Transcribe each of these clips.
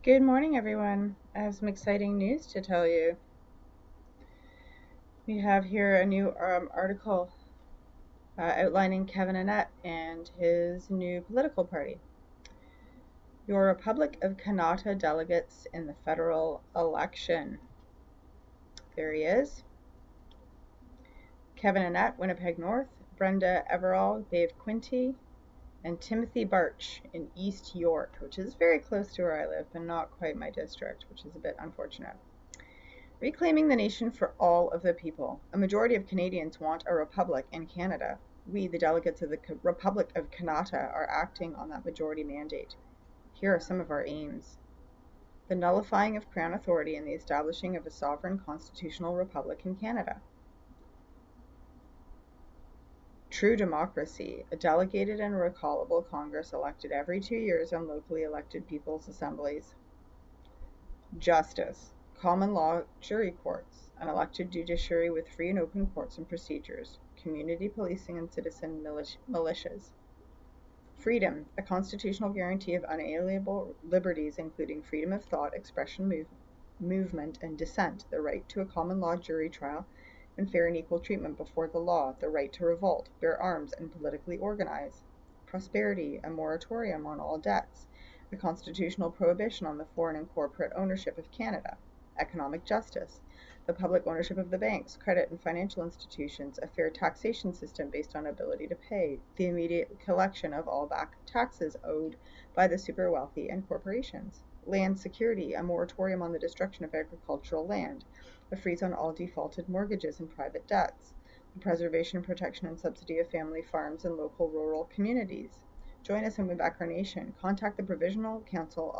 Good morning, everyone. I have some exciting news to tell you. We have here a new article outlining Kevin Annett and his new political party. Your Republic of Kanata delegates in the federal election. There he is. Kevin Annett, Winnipeg North, Brenda Everall, Dave Quinty, and Timothy Barch in East York, which is very close to where I live, but not quite my district, which is a bit unfortunate. Reclaiming the nation for all of the people. A majority of Canadians want a republic in Canada. We, the delegates of the Republic of Kanata, are acting on that majority mandate. Here are some of our aims. The nullifying of Crown authority and the establishing of a sovereign constitutional republic in Canada. True democracy, a delegated and recallable Congress elected every 2 years and locally elected people's assemblies. Justice, common law jury courts, an elected judiciary with free and open courts and procedures, community policing and citizen militias. Freedom, a constitutional guarantee of unalienable liberties including freedom of thought, expression, movement, and dissent, the right to a common law jury trial, and fair and equal treatment before the law, the right to revolt, bear arms, and politically organize. Prosperity, a moratorium on all debts, a constitutional prohibition on the foreign and corporate ownership of Canada. Economic justice, the public ownership of the banks, credit and financial institutions, a fair taxation system based on ability to pay, the immediate collection of all back taxes owed by the super wealthy and corporations. Land security, a moratorium on the destruction of agricultural land, a freeze on all defaulted mortgages and private debts, the preservation, protection, and subsidy of family farms and local rural communities. Join us and win back our nation. Contact the Provisional Council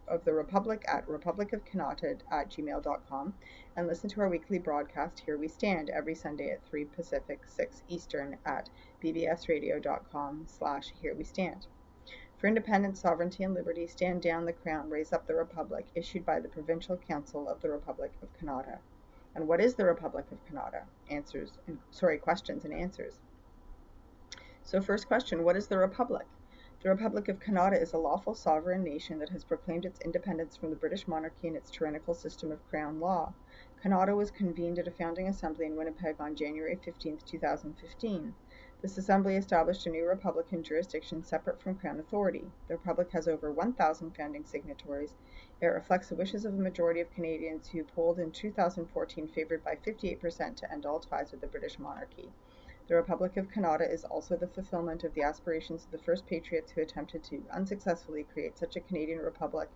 of the Republic at republicofkanata@gmail.com and listen to our weekly broadcast Here We Stand every Sunday at 3 Pacific, 6 Eastern at bbsradio.com/Here We Stand. For independence, sovereignty, and liberty, stand down the crown, raise up the republic, issued by the Provincial Council of the Republic of Kanata. And what is the Republic of Kanata? Questions and answers. So first question, what is the Republic? The Republic of Kanata is a lawful sovereign nation that has proclaimed its independence from the British monarchy and its tyrannical system of crown law. Kanata was convened at a founding assembly in Winnipeg on January 15, 2015. This assembly established a new republican jurisdiction separate from Crown authority. The Republic has over 1,000 founding signatories. It reflects the wishes of a majority of Canadians who polled in 2014 favored by 58% to end all ties with the British monarchy. The Republic of Kanata is also the fulfillment of the aspirations of the first patriots who attempted to unsuccessfully create such a Canadian republic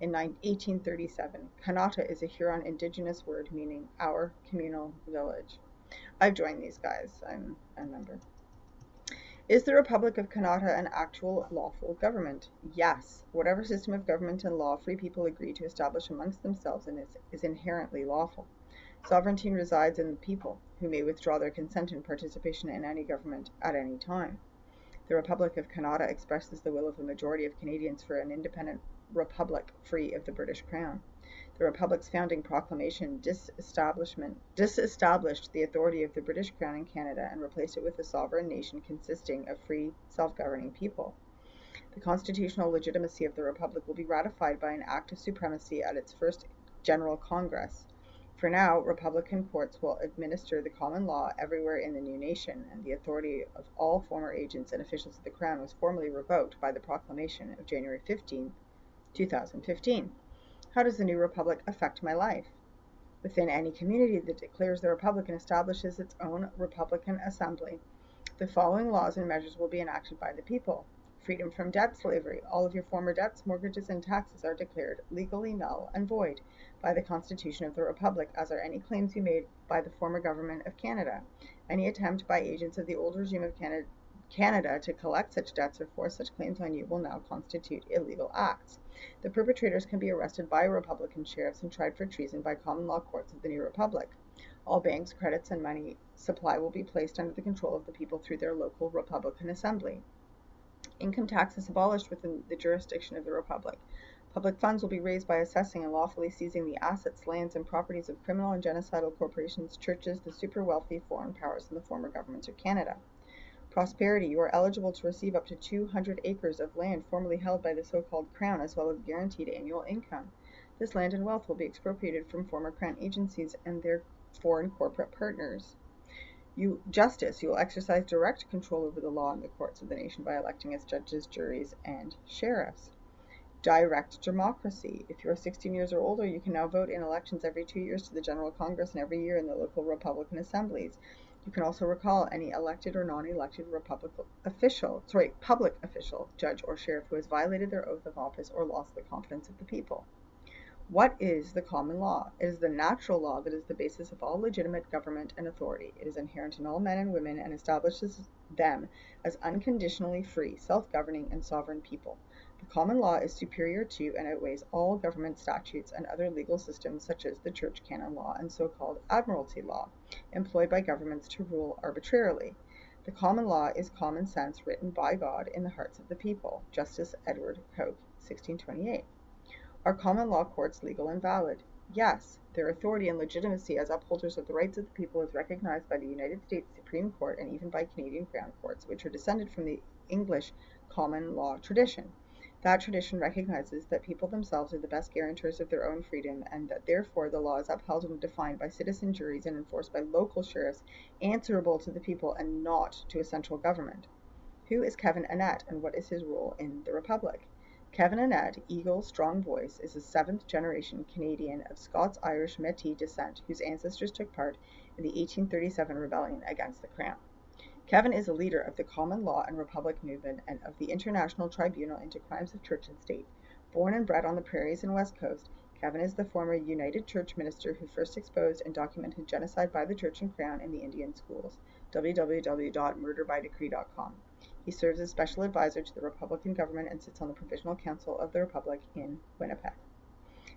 in 1837. Kanata is a Huron Indigenous word meaning our communal village. I've joined these guys. I'm a member. Is the Republic of Kanata an actual lawful government? Yes. Whatever system of government and law free people agree to establish amongst themselves is inherently lawful. Sovereignty resides in the people, who may withdraw their consent and participation in any government at any time. The Republic of Kanata expresses the will of a majority of Canadians for an independent republic free of the British Crown. The Republic's founding proclamation disestablished the authority of the British Crown in Canada and replaced it with a sovereign nation consisting of free, self-governing people. The constitutional legitimacy of the Republic will be ratified by an act of supremacy at its first General Congress. For now, Republican courts will administer the common law everywhere in the new nation, and the authority of all former agents and officials of the Crown was formally revoked by the proclamation of January 15, 2015. How does the new republic affect my life? Within any community that declares the republic and establishes its own Republican Assembly, the following laws and measures will be enacted by the people. Freedom from debt slavery. All of your former debts, mortgages, and taxes are declared legally null and void by the Constitution of the Republic, as are any claims you made by the former government of Canada. Any attempt by agents of the old regime of Canada to collect such debts or force such claims on you will now constitute illegal acts. The perpetrators can be arrested by Republican sheriffs and tried for treason by common law courts of the new republic. All banks, credits, and money supply will be placed under the control of the people through their local Republican Assembly. Income tax is abolished within the jurisdiction of the Republic. Public funds will be raised by assessing and lawfully seizing the assets, lands, and properties of criminal and genocidal corporations, churches, the super wealthy, foreign powers, and the former governments of Canada. Prosperity. You are eligible to receive up to 200 acres of land formerly held by the so-called Crown, as well as guaranteed annual income. This land and wealth will be expropriated from former Crown agencies and their foreign corporate partners. Justice. You will exercise direct control over the law and the courts of the nation by electing as judges, juries, and sheriffs. Direct democracy. If you are 16 years or older, you can now vote in elections every 2 years to the General Congress and every year in the local Republican assemblies. You can also recall any elected or non-elected public official, judge, or sheriff who has violated their oath of office or lost the confidence of the people. What is the common law? It is the natural law that is the basis of all legitimate government and authority. It is inherent in all men and women and establishes them as unconditionally free, self-governing, and sovereign people. The common law is superior to and outweighs all government statutes and other legal systems such as the church canon law and so-called admiralty law, employed by governments to rule arbitrarily. The common law is common sense written by God in the hearts of the people. Justice Edward Coke, 1628. Are common law courts legal and valid? Yes. Their authority and legitimacy as upholders of the rights of the people is recognized by the United States Supreme Court and even by Canadian Crown courts, which are descended from the English common law tradition. That tradition recognizes that people themselves are the best guarantors of their own freedom, and that therefore the law is upheld and defined by citizen juries and enforced by local sheriffs answerable to the people and not to a central government. Who is Kevin Annett, and what is his role in the Republic? Kevin Annett, Eagle Strong Voice, is a seventh-generation Canadian of Scots-Irish Métis descent whose ancestors took part in the 1837 rebellion against the Crown. Kevin is a leader of the Common Law and Republic movement and of the International Tribunal into Crimes of Church and State. Born and bred on the prairies and West Coast, Kevin is the former United Church minister who first exposed and documented genocide by the Church and Crown in the Indian schools. www.murderbydecree.com. He serves as special advisor to the Republican government and sits on the Provisional Council of the Republic in Winnipeg.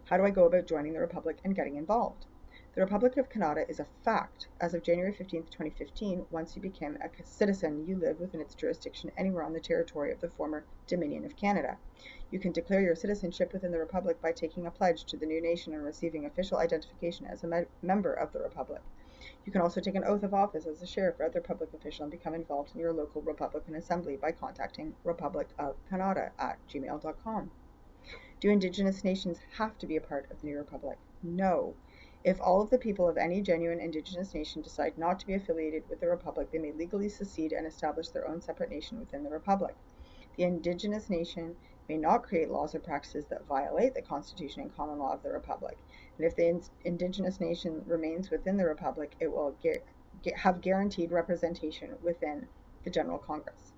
How do I go about joining the Republic and getting involved? The Republic of Kanata is a fact. As of January 15, 2015, once you become a citizen, you live within its jurisdiction anywhere on the territory of the former Dominion of Canada. You can declare your citizenship within the Republic by taking a pledge to the new nation and receiving official identification as a member of the Republic. You can also take an oath of office as a sheriff or other public official and become involved in your local Republican assembly by contacting republicofkanata@gmail.com. Do Indigenous nations have to be a part of the new Republic? No. If all of the people of any genuine Indigenous nation decide not to be affiliated with the Republic, they may legally secede and establish their own separate nation within the Republic. The Indigenous nation may not create laws or practices that violate the Constitution and common law of the Republic. And if the Indigenous nation remains within the Republic, it will have guaranteed representation within the General Congress.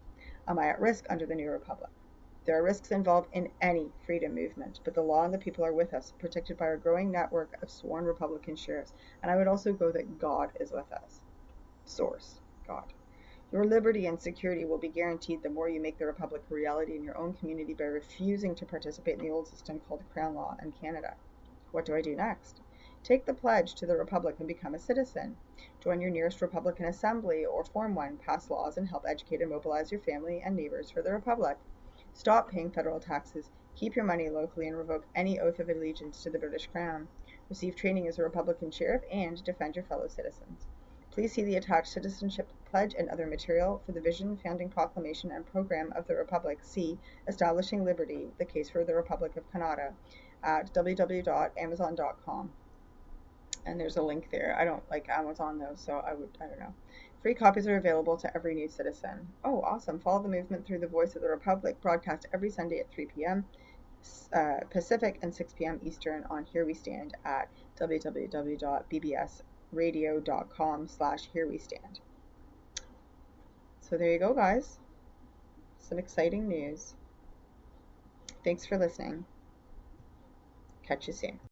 Am I at risk under the new Republic? There are risks involved in any freedom movement, but the law and the people are with us, protected by our growing network of sworn Republican sheriffs. And I would also go that God is with us. Source, God. Your liberty and security will be guaranteed the more you make the Republic a reality in your own community by refusing to participate in the old system called Crown Law in Canada. What do I do next? Take the pledge to the Republic and become a citizen. Join your nearest Republican assembly or form one, pass laws, and help educate and mobilize your family and neighbors for the Republic. Stop paying federal taxes, keep your money locally, and revoke any oath of allegiance to the British Crown. Receive training as a Republican sheriff and defend your fellow citizens. Please see the attached citizenship pledge and other material for the vision, founding proclamation, and program of the Republic. See Establishing Liberty, the Case for the Republic of Kanata at www.amazon.com. And there's a link there. I don't like Amazon though, so I don't know. Free copies are available to every new citizen. Oh, awesome. Follow the movement through the Voice of the Republic, broadcast every Sunday at 3 p.m. Pacific and 6 p.m. Eastern on Here We Stand at www.bbsradio.com/Here We Stand. So there you go, guys. Some exciting news. Thanks for listening. Catch you soon.